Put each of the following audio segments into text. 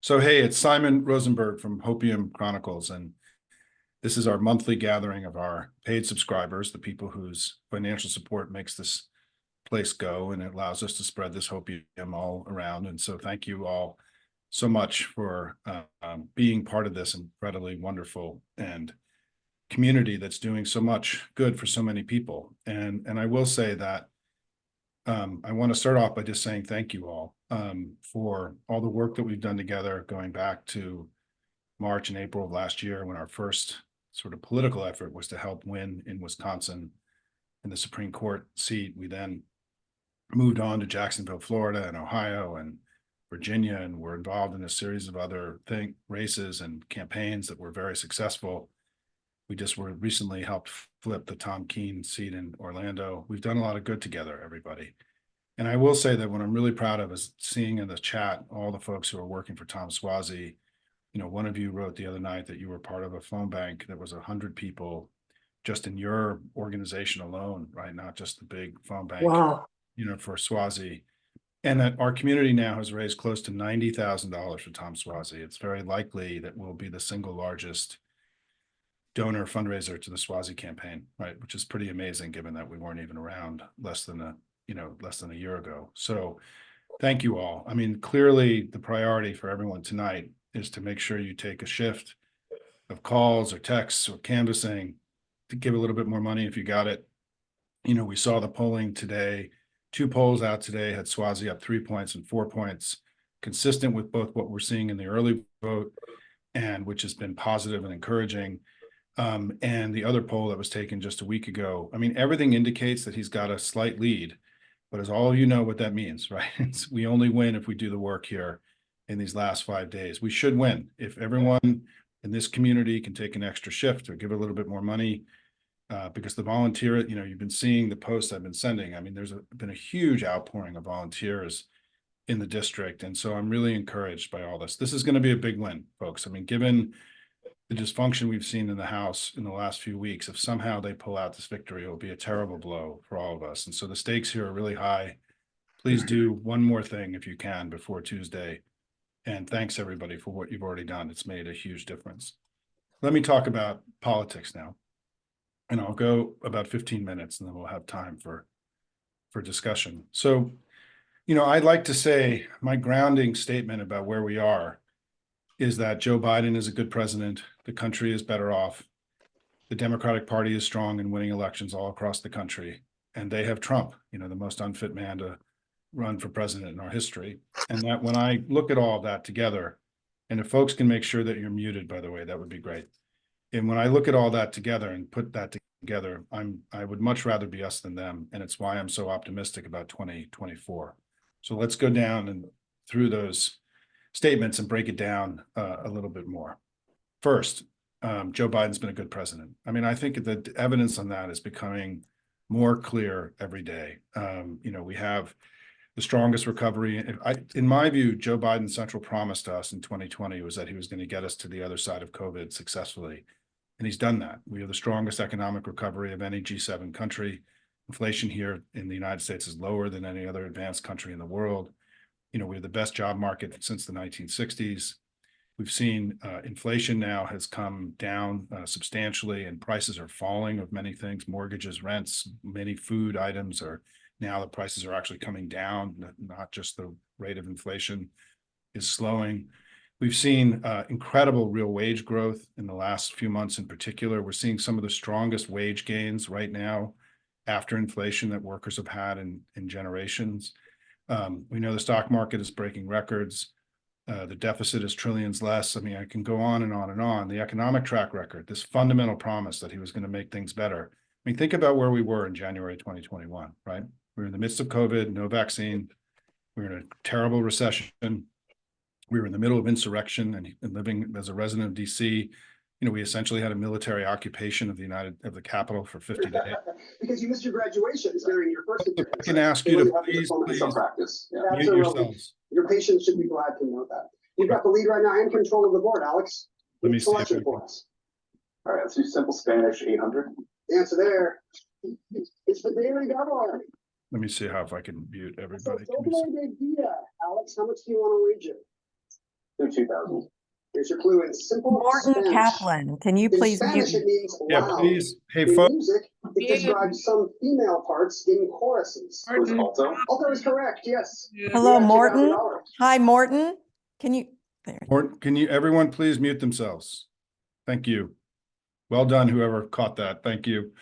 So, hey, it's Simon Rosenberg from Hopium Chronicles, and this is our monthly gathering of our paid subscribers, the people whose financial support makes this place go, and it allows us to spread this hopium all around. And so thank you all so much for being part of this incredibly wonderful and community that's doing so much good for so many people. And I will say that I want to start off by just saying thank you all for all the work that we've done together going back to March and April of last year when our first sort of political effort was to help win in Wisconsin in the Supreme Court seat. We then moved on to Jacksonville, Florida, and Ohio and Virginia, and were involved in a series of other races and campaigns that were very successful. We just were recently helped flip the Tom Keene seat in Orlando. We've done a lot of good together, everybody. And I will say that what I'm really proud of is seeing in the chat all the folks who are working for Tom Suozzi. You know, one of you wrote the other night that you were part of a phone bank that was 100 people just in your organization alone, right? Not just the big phone bank, Wow. For Suozzi. And that our community now has raised close to $90,000 for Tom Suozzi. It's very likely that we'll be the single largest donor fundraiser to the Suozzi campaign, right? Which is pretty amazing given that we weren't even around less than a year ago. So thank you all. I mean, clearly the priority for everyone tonight is to make sure you take a shift of calls or texts or canvassing to give a little bit more money if you got it. We saw the polling today. 2 polls out today had Suozzi up 3 points and 4 points, consistent with both what we're seeing in the early vote and which has been positive and encouraging. And the other poll that was taken just a week ago, I mean, everything indicates that he's got a slight lead, but as all of you know what that means, right? We only win if we do the work here in these last 5 days. We should win. If everyone in this community can take an extra shift or give a little bit more money, because the volunteer, you've been seeing the posts I've been sending. I mean, there's been a huge outpouring of volunteers in the district. And so I'm really encouraged by all this. This is going to be a big win, folks. I mean, given the dysfunction we've seen in the House in the last few weeks, if somehow they pull out this victory, it will be a terrible blow for all of us. And so the stakes here are really high. Please do one more thing if you can before Tuesday. And thanks everybody for what you've already done. It's made a huge difference. Let me talk about politics now. And I'll go about 15 minutes and then we'll have time for discussion. So, I'd like to say my grounding statement about where we are is that Joe Biden is a good president. The country is better off. The Democratic Party is strong in winning elections all across the country. And they have Trump, the most unfit man to run for president in our history. And that when I look at all of that together, and if folks can make sure that you're muted, by the way, that would be great. And when I look at all that together and put that together, I would much rather be us than them. And it's why I'm so optimistic about 2024. So let's go down and through those statements and break it down a little bit more. First, Joe Biden's been a good president. I mean, I think the evidence on that is becoming more clear every day. We have the strongest recovery. In my view, Joe Biden's central promise to us in 2020 was that he was going to get us to the other side of COVID successfully. And he's done that. We have the strongest economic recovery of any G7 country. Inflation here in the United States is lower than any other advanced country in the world. We have the best job market since the 1960s. We've seen inflation now has come down substantially and prices are falling of many things, mortgages, rents, many food items are now the prices are actually coming down, not just the rate of inflation is slowing. We've seen incredible real wage growth in the last few months in particular. We're seeing some of the strongest wage gains right now after inflation that workers have had in generations. We know the stock market is breaking records. The deficit is trillions less. I mean, I can go on and on and on. The economic track record, this fundamental promise that he was going to make things better. I mean, think about where we were in January 2021, right? We were in the midst of COVID, no vaccine. We were in a terrible recession. We were in the middle of insurrection and living as a resident of DC. We essentially had a military occupation of the Capitol for 50 days. Because you missed your graduation during your first appearance. I can ask you to please practice. Yeah. Mute yourselves. Your patients should be glad to know that. You've got the lead right now and control of the board, Alex. Let me see selection for us. All right, let's do simple Spanish 800. The answer there. It's the daily double already. Let me see if I can mute everybody. So, idea, Alex. How much do you want to wager? Do 2,000. Here's your clue in simple Morton Spanish. Kaplan, can you In please Spanish, mute? it means Yeah, loud. please. Hey, In folks. music, it describes some female parts in choruses. Was alto? Alto is correct, yes. Hello, You got Morton? $2,000. Hi, Morton. Can you, there. Or can you, everyone please mute themselves? Thank you. Well done, whoever caught that. Thank you.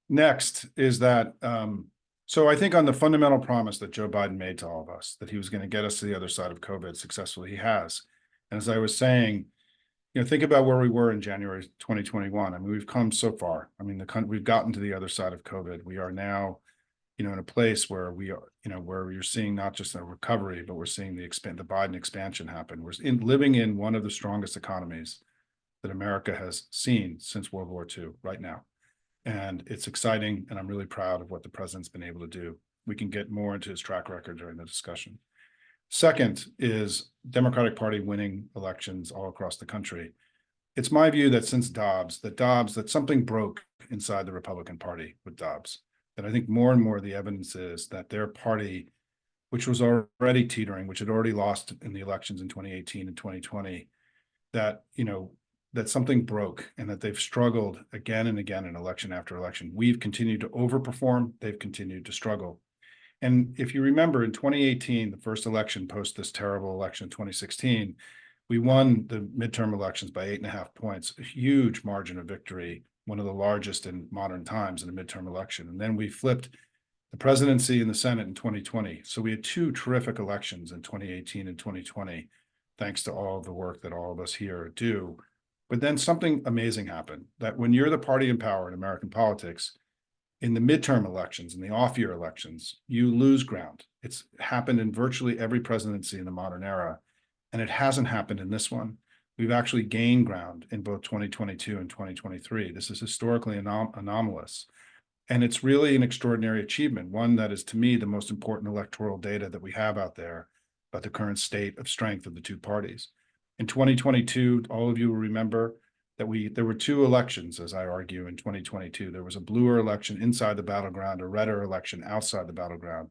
Next is that, so I think on the fundamental promise that Joe Biden made to all of us, that he was going to get us to the other side of COVID successfully, he has. And as I was saying, you know, think about where we were in January 2021. I mean, we've come so far. I mean, we've gotten to the other side of COVID. We are now, you know, in a place where we are, you know, where you're seeing not just a recovery, but we're seeing the Biden expansion happen. We're living in one of the strongest economies that America has seen since World War II right now. And it's exciting, and I'm really proud of what the president's been able to do. We can get more into his track record during the discussion. Second is Democratic Party winning elections all across the country. It's my view that since Dobbs, that something broke inside the Republican Party with Dobbs. And I think more and more the evidence is that their party, which was already teetering, which had already lost in the elections in 2018 and 2020, that, you know, that something broke and that they've struggled again and again in election after election. We've continued to overperform. They've continued to struggle. And if you remember in 2018, the first election post this terrible election in 2016, we won the midterm elections by 8.5 points, a huge margin of victory, one of the largest in modern times in a midterm election. And then we flipped the presidency and the Senate in 2020. So we had two terrific elections in 2018 and 2020, thanks to all of the work that all of us here do. But then something amazing happened, that when you're the party in power in American politics, in the midterm elections and the off-year elections, you lose ground. It's happened in virtually every presidency in the modern era, and it hasn't happened in this one. We've actually gained ground in both 2022 and 2023. This is historically anomalous, and it's really an extraordinary achievement, one that is, to me, the most important electoral data that we have out there about the current state of strength of the two parties. In 2022, all of you will remember that there were two elections, as I argue, in 2022. There was a bluer election inside the battleground, a redder election outside the battleground.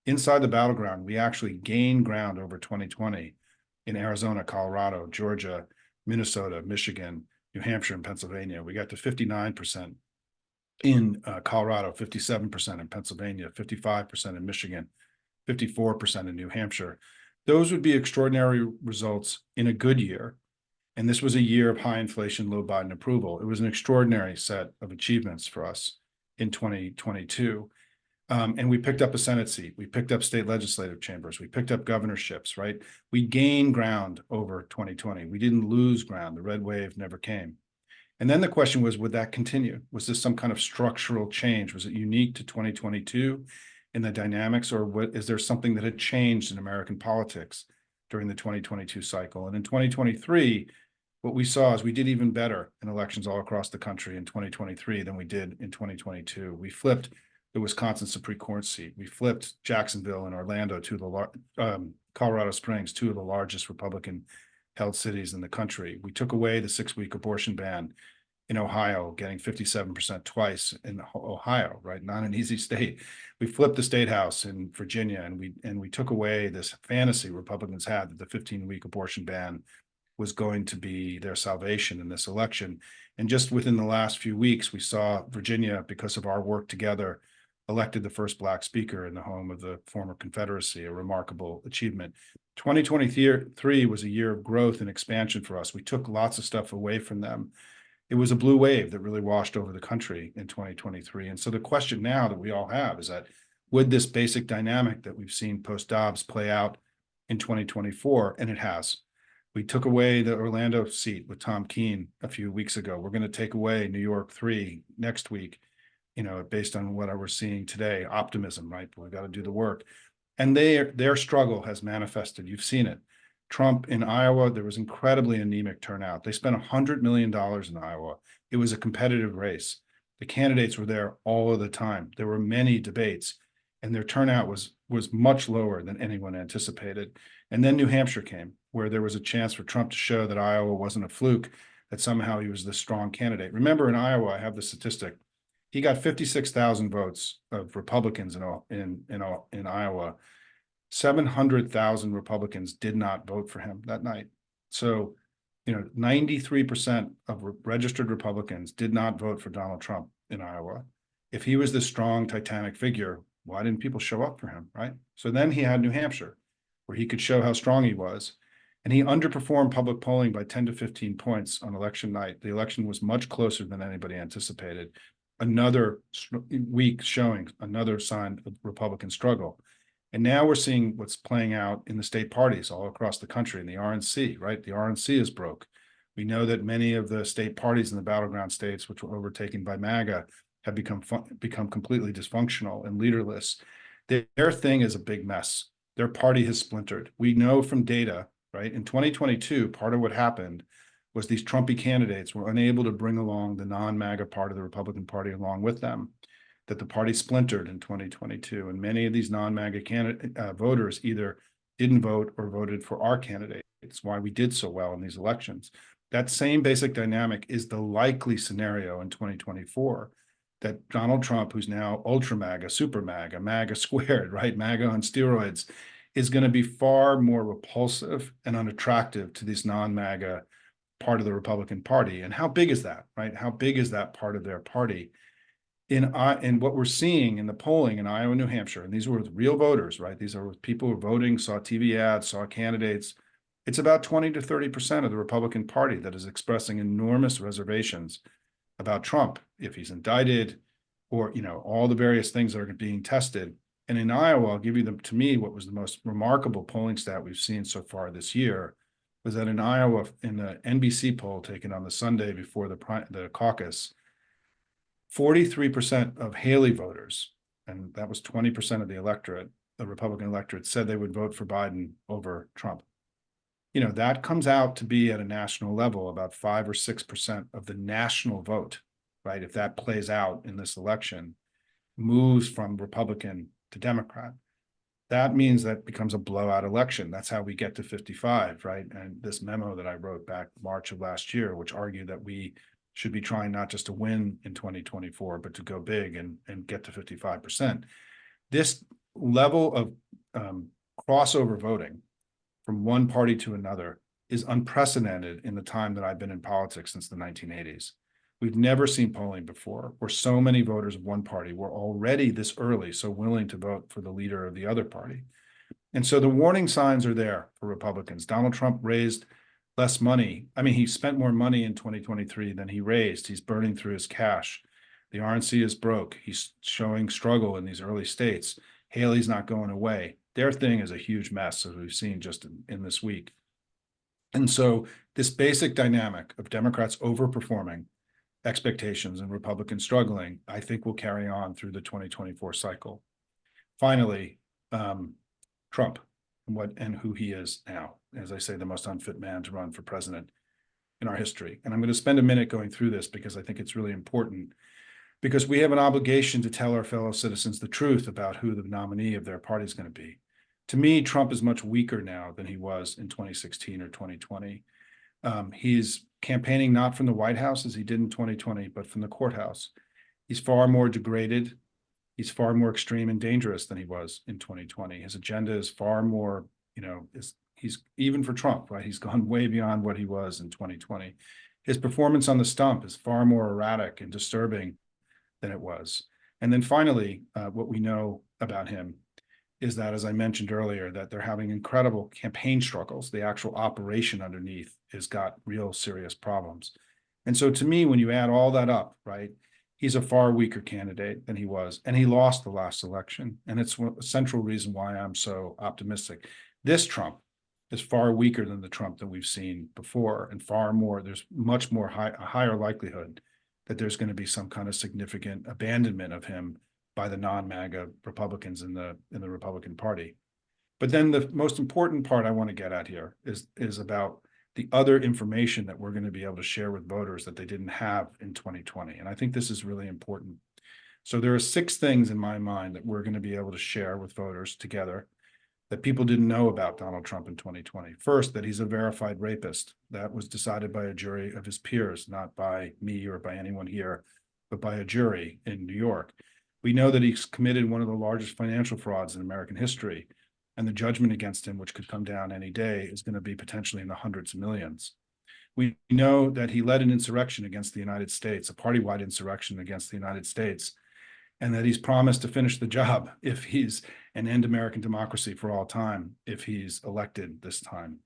Inside the battleground, we actually gained ground over 2020 in Arizona, Colorado, Georgia, Minnesota, Michigan, New Hampshire, and Pennsylvania. We got to 59% in Colorado, 57% in Pennsylvania, 55% in Michigan, 54% in New Hampshire. Those would be extraordinary results in a good year. And this was a year of high inflation, low Biden approval. It was an extraordinary set of achievements for us in 2022. And we picked up a Senate seat. We picked up state legislative chambers. We picked up governorships, right? We gained ground over 2020. We didn't lose ground. The red wave never came. And then the question was, would that continue? Was this some kind of structural change? Was it unique to 2022 in the dynamics, or is there something that had changed in American politics during the 2022 cycle? And in 2023, what we saw is we did even better in elections all across the country in 2023 than we did in 2022. We flipped the Wisconsin Supreme Court seat. We flipped Jacksonville and Orlando, Colorado Springs, two of the largest Republican-held cities in the country. We took away the 6-week abortion ban in Ohio, getting 57% twice in Ohio, right? Not an easy state. We flipped the state house in Virginia, and we took away this fantasy Republicans had that the 15-week abortion ban was going to be their salvation in this election. And just within the last few weeks, we saw Virginia, because of our work together, elected the first Black speaker in the home of the former Confederacy, a remarkable achievement. 2023 was a year of growth and expansion for us. We took lots of stuff away from them. It was a blue wave that really washed over the country in 2023. And so the question now that we all have is that, would this basic dynamic that we've seen post-Dobbs play out in 2024? And it has. We took away the Orlando seat with Tom Keene a few weeks ago. We're going to take away New York 3 next week, you know, based on what we're seeing today. Optimism, right? But we've got to do the work. And their struggle has manifested. You've seen it. Trump in Iowa, there was incredibly anemic turnout. They spent $100 million in Iowa. It was a competitive race. The candidates were there all of the time. There were many debates, and their turnout was much lower than anyone anticipated. And then New Hampshire came, where there was a chance for Trump to show that Iowa wasn't a fluke, that somehow he was the strong candidate. Remember, in Iowa, I have the statistic. He got 56,000 votes of Republicans in Iowa. 700,000 Republicans did not vote for him that night. So, 93% of registered Republicans did not vote for Donald Trump in Iowa. If he was this strong Titanic figure, why didn't people show up for him, right? So then he had New Hampshire, where he could show how strong he was. And he underperformed public polling by 10 to 15 points on election night. The election was much closer than anybody anticipated. Another week showing another sign of Republican struggle. And now we're seeing what's playing out in the state parties all across the country in the RNC, right? The RNC is broke. We know that many of the state parties in the battleground states, which were overtaken by MAGA, have become completely dysfunctional and leaderless. Their thing is a big mess. Their party has splintered. We know from data, right? In 2022, part of what happened was these Trumpy candidates were unable to bring along the non-MAGA part of the Republican Party along with them, that the party splintered in 2022. And many of these non-MAGA voters either didn't vote or voted for our candidate. It's why we did so well in these elections. That same basic dynamic is the likely scenario in 2024, that Donald Trump, who's now ultra MAGA, super MAGA, MAGA squared, right? MAGA on steroids, is going to be far more repulsive and unattractive to this non-MAGA part of the Republican Party. And how big is that, right? How big is that part of their party? In what we're seeing in the polling in Iowa and New Hampshire, and these were with real voters, right? These are with people who are voting, saw TV ads, saw candidates. It's about 20 to 30% of the Republican Party that is expressing enormous reservations about Trump, if he's indicted, or all the various things that are being tested. And in Iowa, I'll give you to me, what was the most remarkable polling stat we've seen so far this year was that in Iowa, in the NBC poll taken on the Sunday before the caucus, 43% of Haley voters, and that was 20% of the electorate, the Republican electorate, said they would vote for Biden over Trump. That comes out to be at a national level about 5 or 6% of the national vote, right? If that plays out in this election, moves from Republican to Democrat, that means that becomes a blowout election. That's how we get to 55, right? And this memo that I wrote back March of last year, which argued that we should be trying not just to win in 2024, but to go big and get to 55%. This level of crossover voting from one party to another is unprecedented in the time that I've been in politics since the 1980s. We've never seen polling before where so many voters of one party were already this early so willing to vote for the leader of the other party. And so the warning signs are there for Republicans. Donald Trump raised less money. I mean, he spent more money in 2023 than he raised. He's burning through his cash. The RNC is broke. He's showing struggle in these early states. Haley's not going away. Their thing is a huge mess, as we've seen just in this week. And so this basic dynamic of Democrats overperforming expectations and Republicans struggling, I think will carry on through the 2024 cycle. Finally, Trump and who he is now. As I say, the most unfit man to run for president in our history. And I'm going to spend a minute going through this because I think it's really important, because we have an obligation to tell our fellow citizens the truth about who the nominee of their party is going to be. To me, Trump is much weaker now than he was in 2016 or 2020. He's campaigning not from the White House as he did in 2020, but from the courthouse. He's far more degraded. He's far more extreme and dangerous than he was in 2020. His agenda is far more, he's even for Trump, right? He's gone way beyond what he was in 2020. His performance on the stump is far more erratic and disturbing than it was. And then finally, what we know about him is that, as I mentioned earlier, that they're having incredible campaign struggles. The actual operation underneath has got real serious problems. And so to me, when you add all that up, right, he's a far weaker candidate than he was, and he lost the last election. And it's a central reason why I'm so optimistic. This Trump is far weaker than the Trump that we've seen before, and far more, there's much more a higher likelihood that there's going to be some kind of significant abandonment of him by the non-MAGA Republicans in the Republican Party. But then the most important part I want to get at here is about the other information that we're going to be able to share with voters that they didn't have in 2020. And I think this is really important. So there are 6 things in my mind that we're going to be able to share with voters together that people didn't know about Donald Trump in 2020. First, that he's a verified rapist. That was decided by a jury of his peers, not by me or by anyone here, but by a jury in New York. We know that he's committed one of the largest financial frauds in American history. And the judgment against him, which could come down any day, is going to be potentially in the hundreds of millions. We know that he led an insurrection against the United States, a party-wide insurrection against the United States, and that he's promised to finish the job if he's and end American democracy for all time if he's elected this time.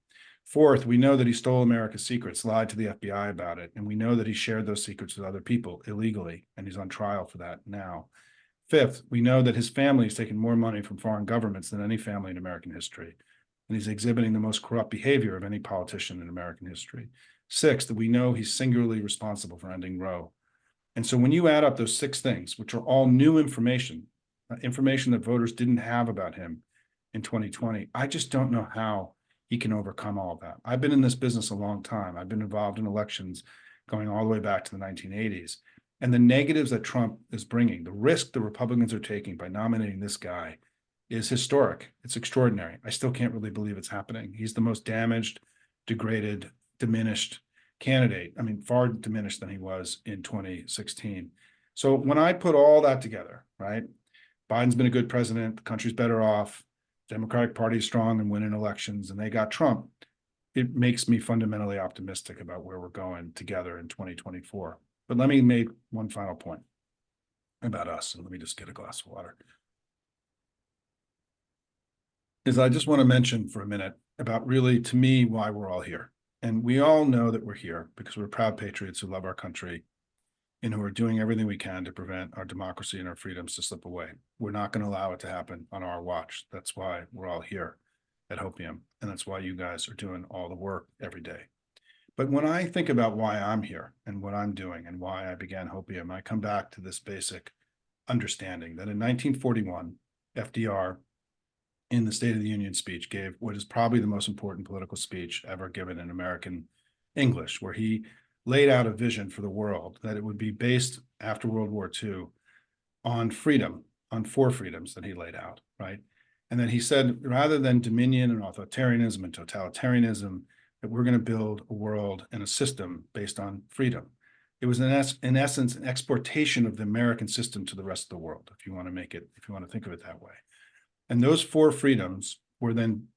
Fourth, we know that he stole America's secrets, lied to the FBI about it, and we know that he shared those secrets with other people illegally, and he's on trial for that now. Fifth, we know that his family has taken more money from foreign governments than any family in American history, and he's exhibiting the most corrupt behavior of any politician in American history. Sixth, we know he's singularly responsible for ending Roe. And so when you add up those 6 things, which are all new information, information that voters didn't have about him in 2020, I just don't know how he can overcome all of that. I've been in this business a long time. I've been involved in elections going all the way back to the 1980s. And the negatives that Trump is bringing, the risk the Republicans are taking by nominating this guy is historic. It's extraordinary. I still can't really believe it's happening. He's the most damaged, degraded, diminished candidate. I mean, far diminished than he was in 2016. So when I put all that together, right, Biden's been a good president, the country's better off, Democratic Party is strong and winning elections, and they got Trump, it makes me fundamentally optimistic about where we're going together in 2024. But let me make one final point about us, and let me just get a glass of water. I just want to mention for a minute about really, to me, why we're all here. And we all know that we're here because we're proud patriots who love our country and who are doing everything we can to prevent our democracy and our freedoms to slip away. We're not going to allow it to happen on our watch. That's why we're all here at Hopium. And that's why you guys are doing all the work every day. But when I think about why I'm here and what I'm doing and why I began Hopium, I come back to this basic understanding that in 1941, FDR, in the State of the Union speech, gave what is probably the most important political speech ever given in American English, where he laid out a vision for the world that it would be based after World War II on freedom, on 4 freedoms that he laid out, right? And then he said, rather than dominion and authoritarianism and totalitarianism, that we're going to build a world and a system based on freedom. It was in essence an exportation of the American system to the rest of the world, if you want to think of it that way. And those 4 freedoms were then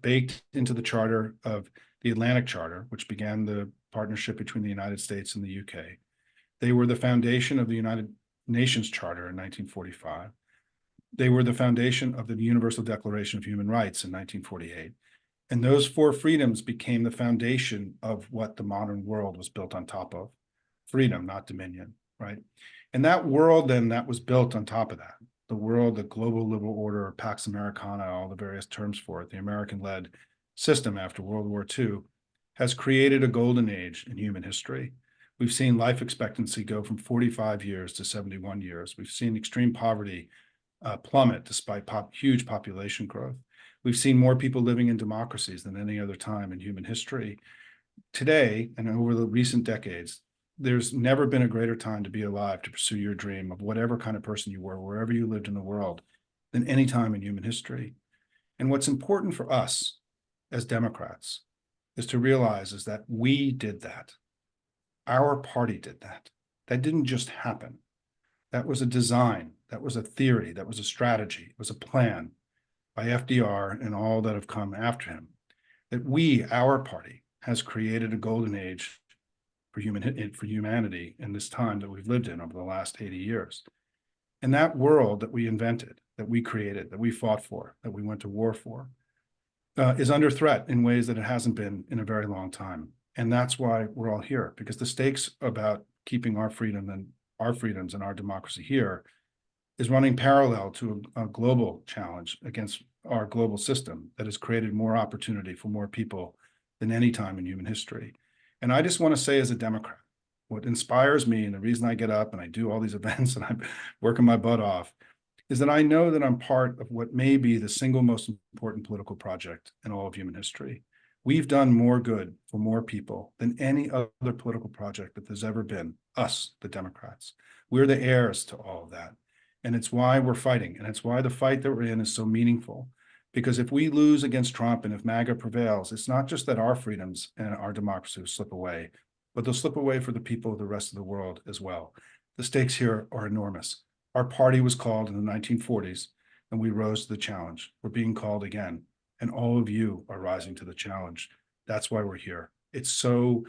baked into the charter of the Atlantic Charter, which began the partnership between the United States and the UK. They were the foundation of the United Nations Charter in 1945. They were the foundation of the Universal Declaration of Human Rights in 1948. And those 4 freedoms became the foundation of what the modern world was built on top of. Freedom, not dominion, right? And that world then that was built on top of that. The world, the global liberal order, Pax Americana, all the various terms for it, the American-led system after World War II, has created a golden age in human history. We've seen life expectancy go from 45 years to 71 years. We've seen extreme poverty plummet despite huge population growth. We've seen more people living in democracies than any other time in human history. Today, and over the recent decades, there's never been a greater time to be alive, to pursue your dream of whatever kind of person you were, wherever you lived in the world, than any time in human history. And what's important for us as Democrats is to realize is that we did that. Our party did that. That didn't just happen. That was a design. That was a theory. That was a strategy. It was a plan by FDR and all that have come after him. That we, our party, has created a golden age for humanity in this time that we've lived in over the last 80 years. And that world that we invented, that we created, that we fought for, that we went to war for, is under threat in ways that it hasn't been in a very long time. And that's why we're all here, because the stakes about keeping our freedom and our freedoms and our democracy here is running parallel to a global challenge against our global system that has created more opportunity for more people than any time in human history. And I just want to say as a Democrat, what inspires me and the reason I get up and I do all these events and I'm working my butt off is that I know that I'm part of what may be the single most important political project in all of human history. We've done more good for more people than any other political project that there's ever been, us, the Democrats. We're the heirs to all of that. And it's why we're fighting. And it's why the fight that we're in is so meaningful. Because if we lose against Trump and if MAGA prevails, it's not just that our freedoms and our democracy will slip away, but they'll slip away for the people of the rest of the world as well. The stakes here are enormous. Our party was called in the 1940s, and we rose to the challenge. We're being called again, and all of you are rising to the challenge. That's why we're here. It's so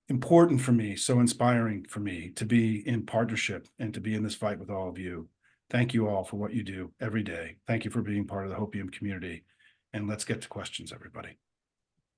important for me, so inspiring for me to be in partnership and to be in this fight with all of you. Thank you all for what you do every day. Thank you for being part of the Hopium community. And let's get to questions, everybody.